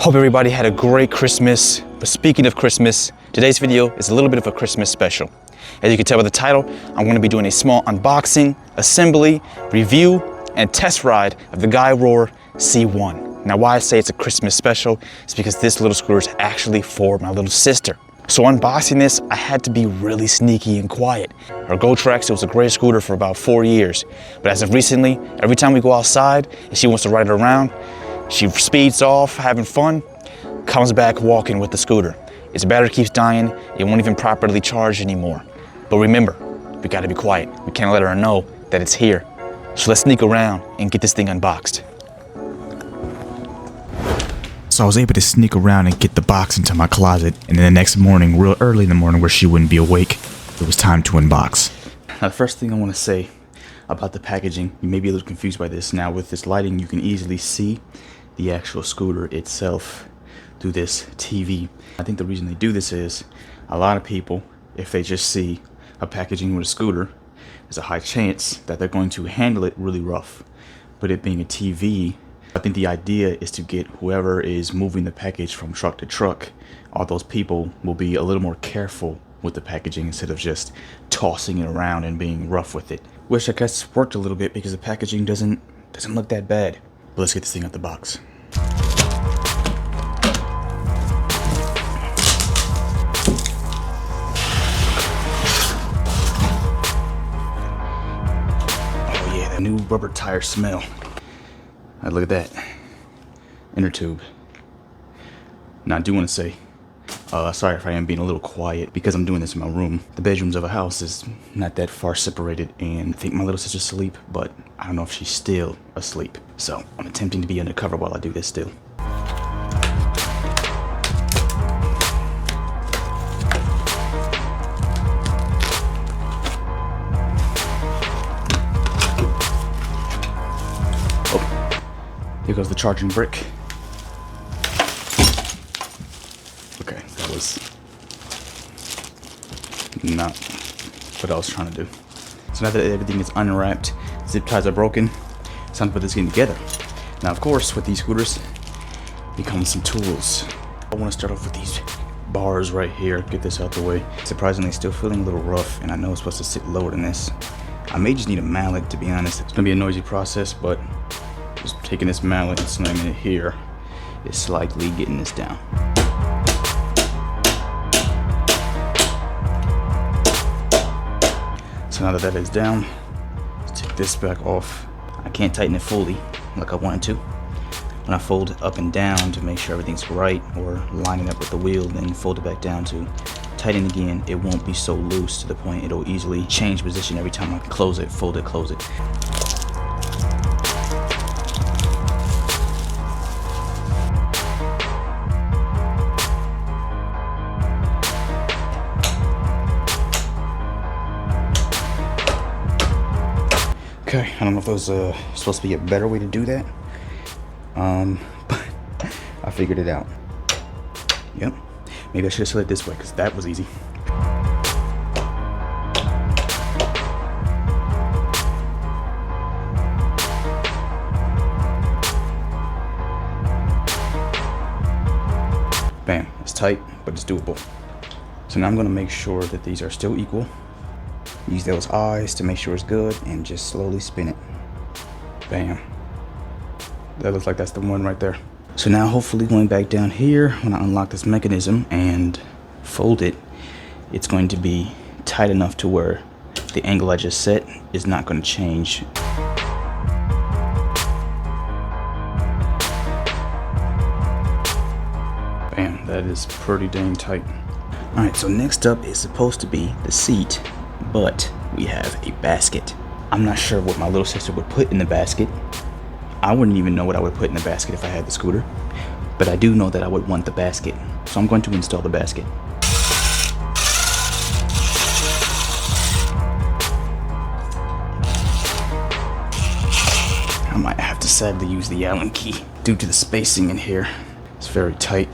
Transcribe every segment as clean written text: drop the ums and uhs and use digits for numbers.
Hope everybody had a great Christmas. But speaking of Christmas, today's video is a little bit of a Christmas special. As you can tell by the title, I'm going to be doing a small unboxing, assembly, review, and test ride of the Gyroor C1. Now why I say it's a Christmas special is because this little scooter is actually for my little sister. So unboxing this, I had to be really sneaky and quiet. Her GoTrex, it was a great scooter for about 4 years. But as of recently, every time we go outside and she wants to ride it around, she speeds off, having fun, comes back walking with the scooter. Its battery keeps dying, it won't even properly charge anymore. But remember, we gotta be quiet. We can't let her know that it's here. So let's sneak around and get this thing unboxed. So I was able to sneak around and get the box into my closet, and then the next morning, real early in the morning where she wouldn't be awake, it was time to unbox. Now the first thing I wanna say about the packaging, you may be a little confused by this. Now with this lighting, you can easily see the actual scooter itself through this TV. I think the reason they do this is a lot of people, if they just see a packaging with a scooter, there's a high chance that they're going to handle it really rough. But it being a TV, I think the idea is to get whoever is moving the package from truck to truck, all those people will be a little more careful with the packaging instead of just tossing it around and being rough with it. Which I guess worked a little bit because the packaging doesn't look that bad. But let's get this thing out the box. Oh yeah, that new rubber tire smell. Look at that. Inner tube. Now I do want to say, sorry if I am being a little quiet because I'm doing this in my room. The bedrooms of a house is not that far separated, and I think my little sister's asleep, but I don't know if she's still asleep. So I'm attempting to be undercover while I do this still. Here goes the charging brick. Okay, that was not what I was trying to do. So now that everything is unwrapped, zip ties are broken, it's time to put this thing together. Now of course, with these scooters, become some tools. I want to start off with these bars right here, get this out the way. Surprisingly, still feeling a little rough, and I know it's supposed to sit lower than this. I may just need a mallet, to be honest. It's gonna be a noisy process, but just taking this mallet and slamming it here is slightly getting this down. So now that that is down, let's take this back off. I can't tighten it fully like I wanted to. When I fold it up and down to make sure everything's right or line it up with the wheel, then fold it back down to tighten again, it won't be so loose to the point it'll easily change position every time I close it, fold it, close it. Okay, I don't know if there was supposed to be a better way to do that, but I figured it out. Yep, maybe I should have said it this way because that was easy. Bam, it's tight, but it's doable. So now I'm gonna make sure that these are still equal. Use those eyes to make sure it's good and just slowly spin it. Bam. That looks like that's the one right there. So now hopefully going back down here, when I unlock this mechanism and fold it, it's going to be tight enough to where the angle I just set is not going to change. Bam, that is pretty dang tight. Alright, so next up is supposed to be the seat, but we have a basket. I'm not sure what my little sister would put in the basket. I wouldn't even know what I would put in the basket if I had the scooter, but I do know that I would want the basket. So I'm going to install the basket. I might have to sadly use the Allen key due to the spacing in here. It's very tight.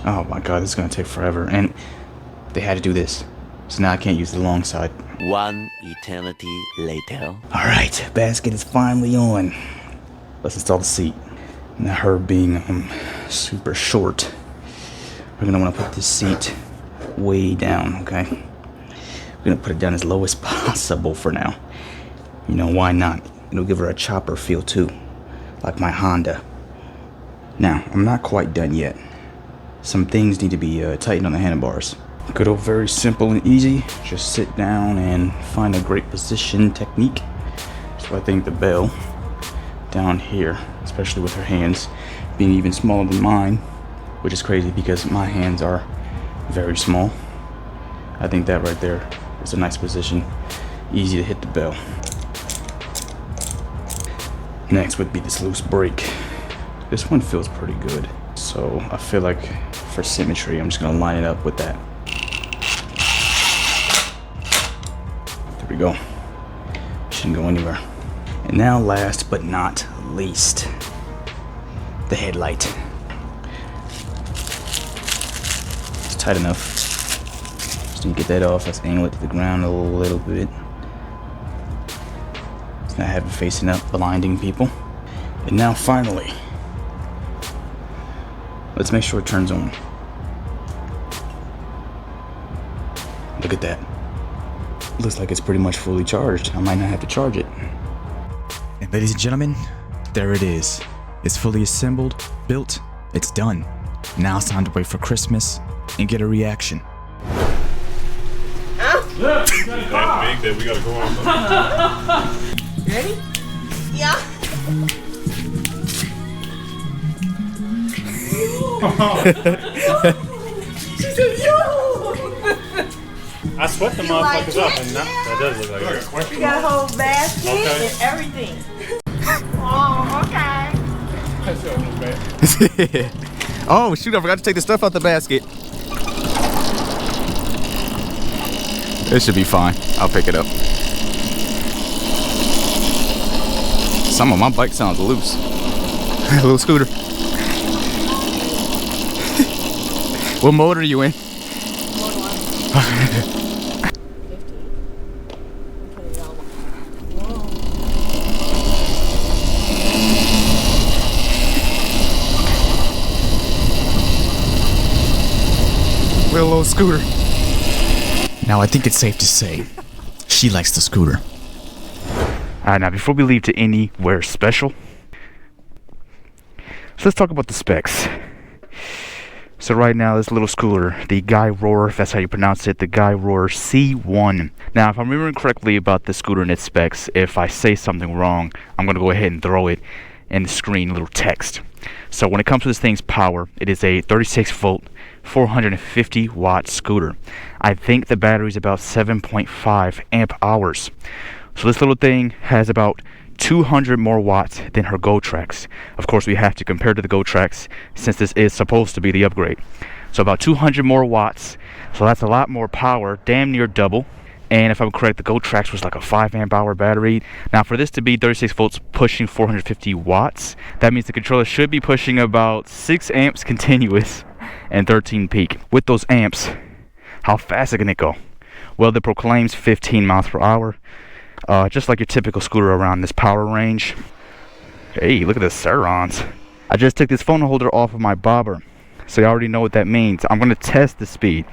Oh my god, this is gonna take forever. And they had to do this. So now I can't use the long side. One eternity later. Alright, basket is finally on. Let's install the seat. Now her being super short, we're gonna want to put this seat way down, okay? We're gonna put it down as low as possible for now. You know, why not? It'll give her a chopper feel too, like my Honda. Now, I'm not quite done yet. Some things need to be tightened on the handlebars. Good old, very simple and easy. Just sit down and find a great position technique. So I think the bell down here, especially with her hands being even smaller than mine, which is crazy because my hands are very small. I think that right there is a nice position, easy to hit the bell. Next would be this loose brake. This one feels pretty good, so I feel like for symmetry I'm just gonna line it up with that. There we go. Shouldn't go anywhere. And now, last but not least, the headlight. It's tight enough. Just need to get that off. Let's angle it to the ground a little bit. Let's not have it facing up, blinding people. And now, finally, let's make sure it turns on. Look at that. Looks like it's pretty much fully charged. I might not have to charge it. And ladies and gentlemen, there it is. It's fully assembled, built, it's done. Now it's time to wait for Christmas and get a reaction. That big that we gotta go on. Ready? Yeah. She said, yo! I sweat the motherfuckers up, and that does look like it. You got a whole basket Okay. and everything. Oh, okay. Oh shoot, I forgot to take the stuff out the basket. It should be fine. I'll pick it up. Some of my bike sounds loose. A little scooter. What motor are you in? Little scooter. Now I think it's safe to say she likes the scooter. Alright, now before we leave to anywhere special, so let's talk about the specs. So right now, this little scooter, the Gyroor, if that's how you pronounce it, the Gyroor C1. Now, if I'm remembering correctly about the scooter and its specs, if I say something wrong, I'm going to go ahead and throw it in the screen, a little text. So when it comes to this thing's power, it is a 36 volt, 450 watt scooter. I think the battery is about 7.5 amp hours. So this little thing has about 200 more watts than her Go Tracks. Of course, we have to compare to the Go Tracks since this is supposed to be the upgrade. So about 200 more watts. So that's a lot more power, damn near double. And if I'm correct, the Go Tracks was like a 5 amp hour battery. Now for this to be 36 volts pushing 450 watts, that means the controller should be pushing about 6 amps continuous and 13 peak. With those amps, how fast can it go? Well, it proclaims 15 miles per hour. Just like your typical scooter around this power range. Hey, look at the Surrons. I just took this phone holder off of my bobber, so you already know what that means. I'm going to test the speed.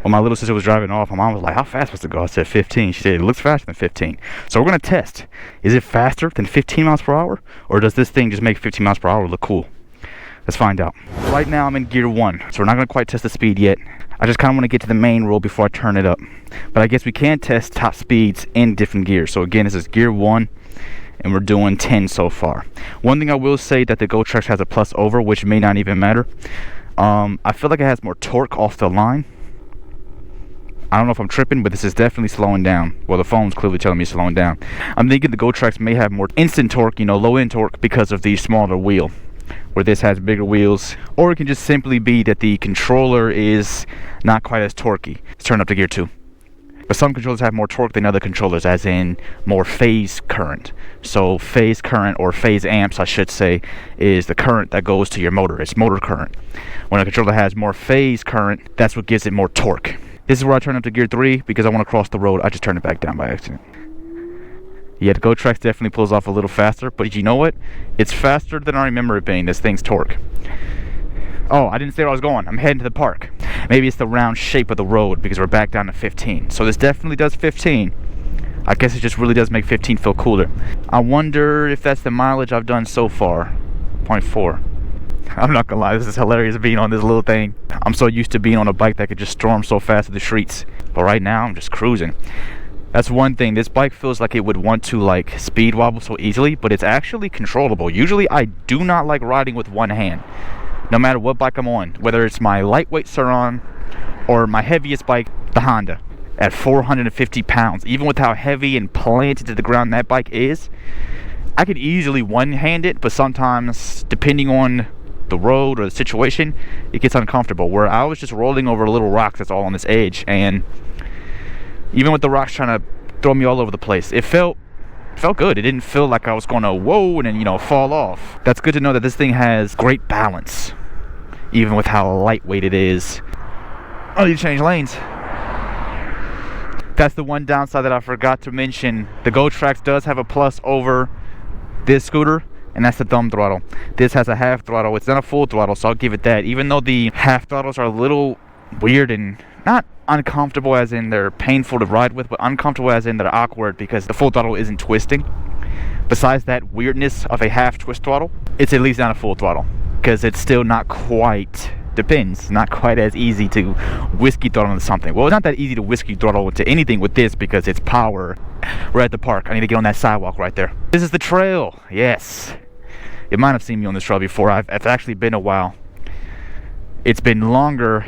When my little sister was driving off, my mom was like, how fast was it go? I said 15. She said, it looks faster than 15. So we're going to test. Is it faster than 15 miles per hour? Or does this thing just make 15 miles per hour look cool? Let's find out. Right now I'm in gear 1, so we're not going to quite test the speed yet. I just kind of want to get to the main roll before I turn it up. But I guess we can test top speeds in different gears. So again, this is gear 1, and we're doing 10 so far. One thing I will say that the Go Tracks has a plus over, which may not even matter. I feel like it has more torque off the line. I don't know if I'm tripping, but this is definitely slowing down. Well, the phone's clearly telling me it's slowing down. I'm thinking the Go Tracks may have more instant torque, low end torque because of the smaller wheel, where this has bigger wheels. Or it can just simply be that the controller is not quite as torquey. Let's turn up to gear 2. But some controllers have more torque than other controllers, as in more phase current. So phase current, or phase amps I should say, is the current that goes to your motor. It's motor current. When a controller has more phase current, that's what gives it more torque. This is where I turn up to gear 3 because I want to cross the road. I just turned it back down by accident. Yeah, the GoTrax definitely pulls off a little faster, but you know what? It's faster than I remember it being, this thing's torque. Oh, I didn't say where I was going. I'm heading to the park. Maybe it's the round shape of the road because we're back down to 15. So this definitely does 15. I guess it just really does make 15 feel cooler. I wonder if that's the mileage I've done so far. 0.4. I'm not gonna lie, this is hilarious being on this little thing. I'm so used to being on a bike that could just storm so fast through the streets. But right now, I'm just cruising. That's one thing. This bike feels like it would want to like speed wobble so easily, but it's actually controllable. Usually I do not like riding with one hand, no matter what bike I'm on, whether it's my lightweight Surron or my heaviest bike, the Honda, at 450 pounds. Even with how heavy and planted to the ground that bike is, I could easily one-hand it, but sometimes, depending on the road or the situation, it gets uncomfortable. Where I was just rolling over little rocks that's all on this edge, and even with the rocks trying to throw me all over the place, it felt good. It didn't feel like I was going to whoa and then, you know, fall off. That's good to know that this thing has great balance, even with how lightweight it is. I need to change lanes. That's the one downside that I forgot to mention. The GoTrax does have a plus over this scooter, and that's the thumb throttle. This has a half throttle. It's not a full throttle, so I'll give it that. Even though the half throttles are a little weird and not uncomfortable as in they're painful to ride with, but uncomfortable as in they're awkward because the full throttle isn't twisting. Besides that weirdness of a half twist throttle, it's at least not a full throttle because it's still not quite, depends, not quite as easy to whiskey throttle into something. Well, it's not that easy to whiskey throttle into anything with this because it's power. We're at the park. I need to get on that sidewalk right there. This is the trail. Yes. You might have seen me on this trail before. It's actually been a while. It's been longer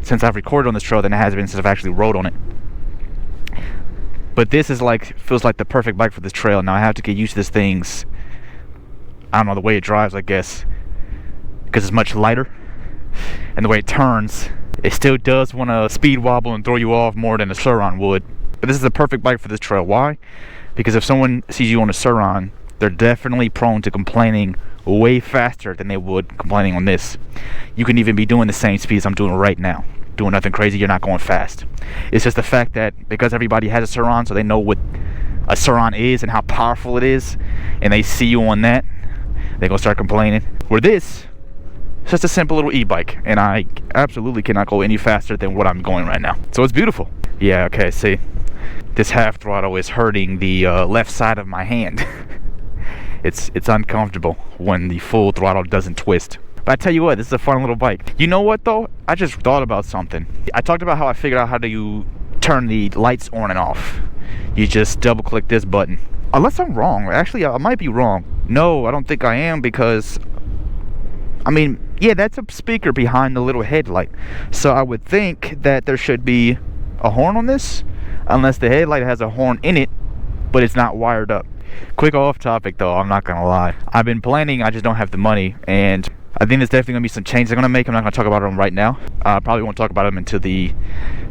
since I've recorded on this trail than it has been since I've actually rode on it. But this is like, feels like the perfect bike for this trail. Now I have to get used to this thing's, I don't know, the way it drives, I guess, because it's much lighter, and the way it turns, it still does want to speed wobble and throw you off more than a Surron would. But this is the perfect bike for this trail. Why? Because if someone sees you on a Surron, they're definitely prone to complaining way faster than they would complaining on this. You can even be doing the same speeds I'm doing right now, doing nothing crazy. You're not going fast. It's just the fact that because everybody has a Surron, so they know what a Surron is and how powerful it is, and they see you on that, they're gonna start complaining. Where this, it's just a simple little e-bike, and I absolutely cannot go any faster than what I'm going right now. So it's beautiful. Yeah, okay, see, this half throttle is hurting the left side of my hand. It's uncomfortable when the full throttle doesn't twist. But I tell you what, this is a fun little bike. You know what though? I just thought about something. I talked about how I figured out how do you turn the lights on and off. You just double click this button. Unless I'm wrong. Actually, I might be wrong. No, I don't think I am, because I mean, yeah, that's a speaker behind the little headlight. So I would think that there should be a horn on this, unless the headlight has a horn in it, but it's not wired up. Quick off topic though, I'm not gonna lie. I've been planning, I just don't have the money, and I think there's definitely gonna be some changes I'm gonna make. I'm not gonna talk about them right now. I probably won't talk about them until the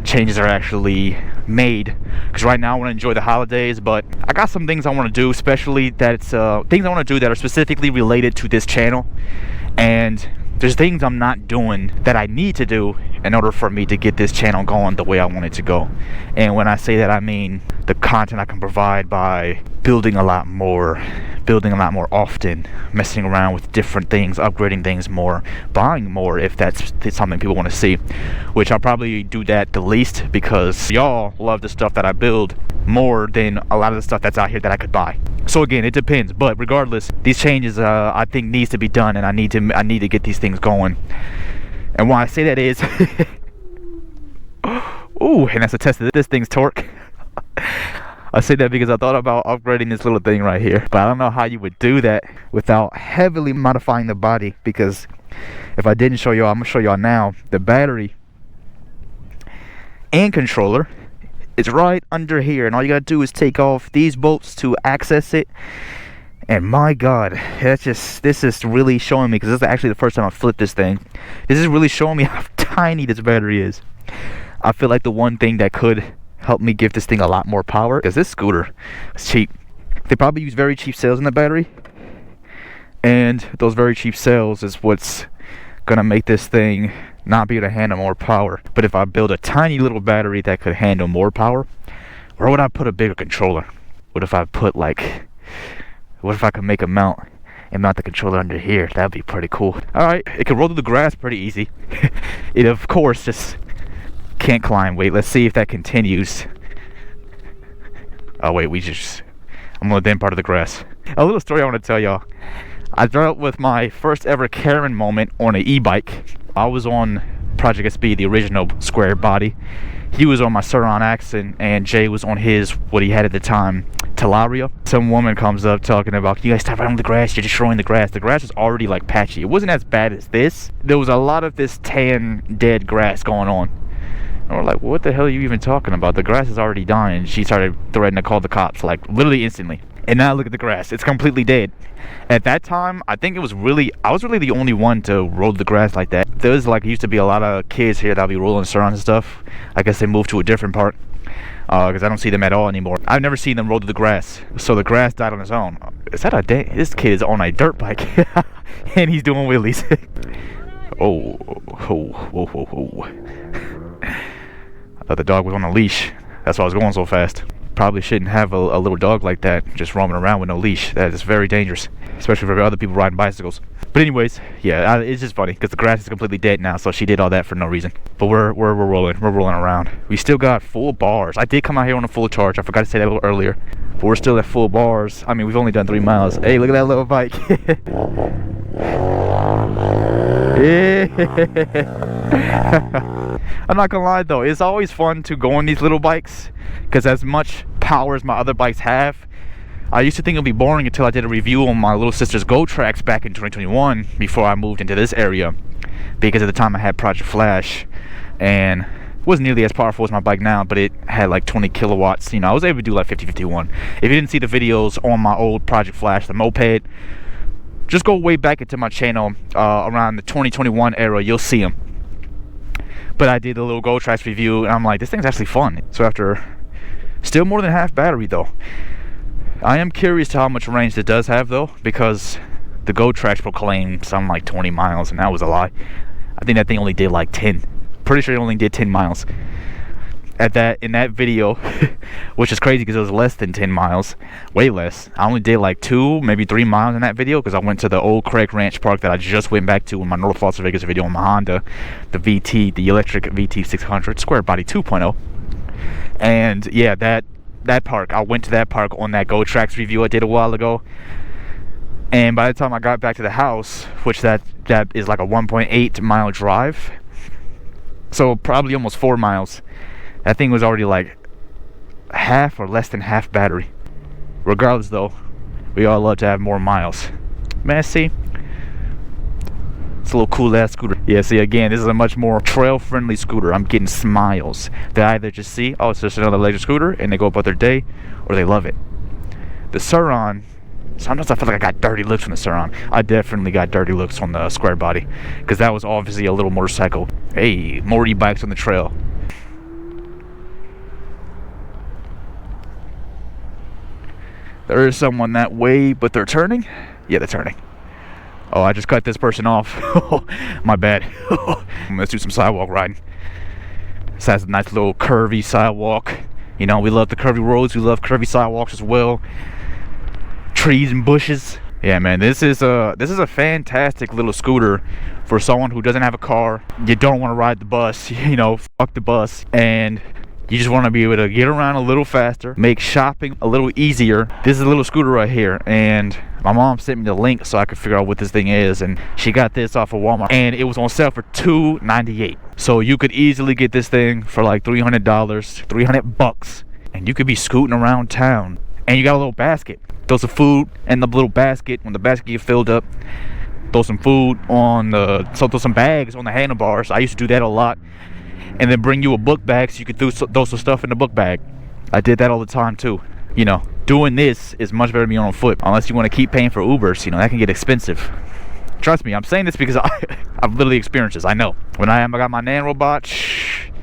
changes are actually made, because right now I want to enjoy the holidays, but I got some things I want to do, especially that's things I want to do that are specifically related to this channel, and there's things I'm not doing that I need to do in order for me to get this channel going the way I want it to go. And when I say that, I mean the content I can provide by building a lot more often, messing around with different things, upgrading things more, buying more if that's something people want to see, which I'll probably do that the least because y'all love the stuff that I build more than a lot of the stuff that's out here that I could buy. So again, it depends, but regardless, these changes I think needs to be done, and I need to get these things going. And why I say that is ooh, and that's a test of this thing's torque. I say that because I thought about upgrading this little thing right here, but I don't know how you would do that without heavily modifying the body, because if I didn't show y'all, I'm gonna show y'all now. The battery and controller is right under here, and all you gotta do is take off these bolts to access it. And my god, this is really showing me, because this is actually the first time I flipped this thing, this is really showing me how tiny this battery is. I feel like the one thing that could help me give this thing a lot more power, because this scooter is cheap. They probably use very cheap cells in the battery, and those very cheap cells is what's gonna make this thing not be able to handle more power. But if I build a tiny little battery that could handle more power, where would I put a bigger controller? What if I put like, what if I could make a mount and mount the controller under here? That'd be pretty cool. Alright, it can roll through the grass pretty easy. It of course just can't climb. Wait, let's see if that continues. Oh wait, I'm on the damn part of the grass. A little story I want to tell y'all. I dealt with my first ever Karen moment on an e-bike. I was on Project SB, the original square body. He was on my Surron Accent, and Jay was on his, what he had at the time, Talaria. Some woman comes up talking about, you guys stop right on the grass, you're destroying the grass. The grass was already like patchy. It wasn't as bad as this. There was a lot of this tan, dead grass going on. And we're like, what the hell are you even talking about? The grass is already dying. She started threatening to call the cops, like literally instantly. And now look at the grass, it's completely dead. At that time, I think I was really the only one to roll the grass like that. There was like, used to be a lot of kids here that'll be rolling Surron and stuff. I guess they moved to a different part, because I don't see them at all anymore. I've never seen them roll to the grass, so the grass died on its own. Is that this kid is on a dirt bike, and he's doing wheelies. Oh. I thought the dog was on a leash, that's why I was going so fast. Probably shouldn't have a little dog like that just roaming around with no leash. That is very dangerous, especially for other people riding bicycles. But anyways, yeah, it's just funny because the grass is completely dead now, so she did all that for no reason. But we're rolling around. We still got full bars. I did come out here on a full charge. I forgot to say that a little earlier, but we're still at full bars. I mean, we've only done 3 miles. Hey, look at that little bike. I'm not gonna lie though, it's always fun to go on these little bikes because as much power as my other bikes have, I used to think it would be boring until I did a review on my little sister's Go Tracks back in 2021 before I moved into this area, because at the time I had Project Flash and it wasn't nearly as powerful as my bike now, but it had like 20 kilowatts. You know, I was able to do like 50-51. If you didn't see the videos on my old Project Flash, the moped, just go way back into my channel around the 2021 era, you'll see them. But I did a little Go Tracks review and I'm like, this thing's actually fun. So after still more than half battery though, I am curious to how much range it does have though, because the Go Tracks proclaimed something like 20 miles and that was a lie. I think that thing only did like 10. Pretty sure it only did 10 miles in that video, which is crazy because it was less than 10 miles, way less. I only did like 2, maybe 3 miles in that video because I went to the old Craig Ranch Park that I just went back to in my North Las Vegas video on my Honda, the VT, the electric VT 600 square body 2.0. And yeah, that park, I went to that park on that Go Tracks review I did a while ago. And by the time I got back to the house, which that is like a 1.8 mile drive, so probably almost 4 miles, that thing was already like half or less than half battery. Regardless though, we all love to have more miles. Man, see, it's a little cool ass scooter. Yeah, see, again, this is a much more trail friendly scooter. I'm getting smiles. They either just see, oh, it's just another electric scooter, and they go about their day, or they love it. The Surron, sometimes I feel like I got dirty looks on the Surron. I definitely got dirty looks on the square body, because that was obviously a little motorcycle. Hey, more e-bikes on the trail. There is someone that way, but they're turning? Yeah, they're turning. Oh, I just cut this person off. My bad. Let's do some sidewalk riding. This has a nice little curvy sidewalk. You know, we love the curvy roads. We love curvy sidewalks as well. Trees and bushes. Yeah, man, this is a fantastic little scooter for someone who doesn't have a car. You don't want to ride the bus, you know, fuck the bus, and you just want to be able to get around a little faster, make shopping a little easier. This is a little scooter right here, and my mom sent me the link so I could figure out what this thing is, and she got this off of Walmart, and it was on sale for $298. So you could easily get this thing for like $300, $300, and you could be scooting around town. And you got a little basket. Throw some food in the little basket. When the basket gets filled up, throw some food on throw some bags on the handlebars. I used to do that a lot. And then bring you a book bag so you could throw some stuff in the book bag. I did that all the time too. You know, doing this is much better than being on foot, unless you want to keep paying for Ubers. You know, that can get expensive. Trust me, I'm saying this because I've literally experienced this. I know. When I got my Nan robot,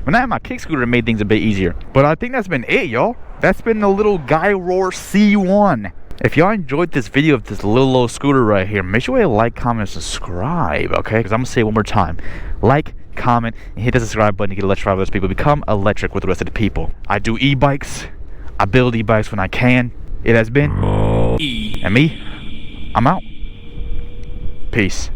when I had my kick scooter, it made things a bit easier. But I think that's been it, y'all. That's been the little Gyroor C1. If y'all enjoyed this video of this little old scooter right here, make sure you like, comment, subscribe, okay? Because I'm going to say it one more time. Like, comment, and hit the subscribe button to get electrified with those people. Become electric with the rest of the people. I do e-bikes. I build e-bikes when I can. it has been, and me, I'm out. Peace.